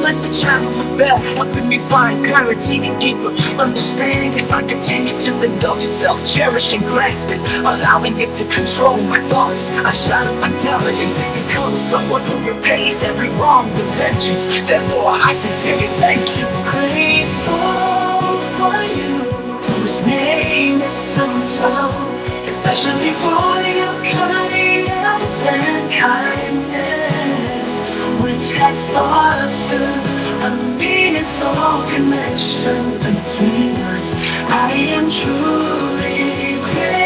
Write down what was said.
let the channel rebel, helping me find clarity and deeper understand. If I continue to indulge in self-cherishing, grasping, allowing it to control my thoughts, I shut up mentality, become someone who repays every wrong with vengeance. Therefore I sincerely thank you. Grateful for you, whose name is so, especially for your kindness and kindness, which has fostered a meaningful connection between us. I am truly grateful.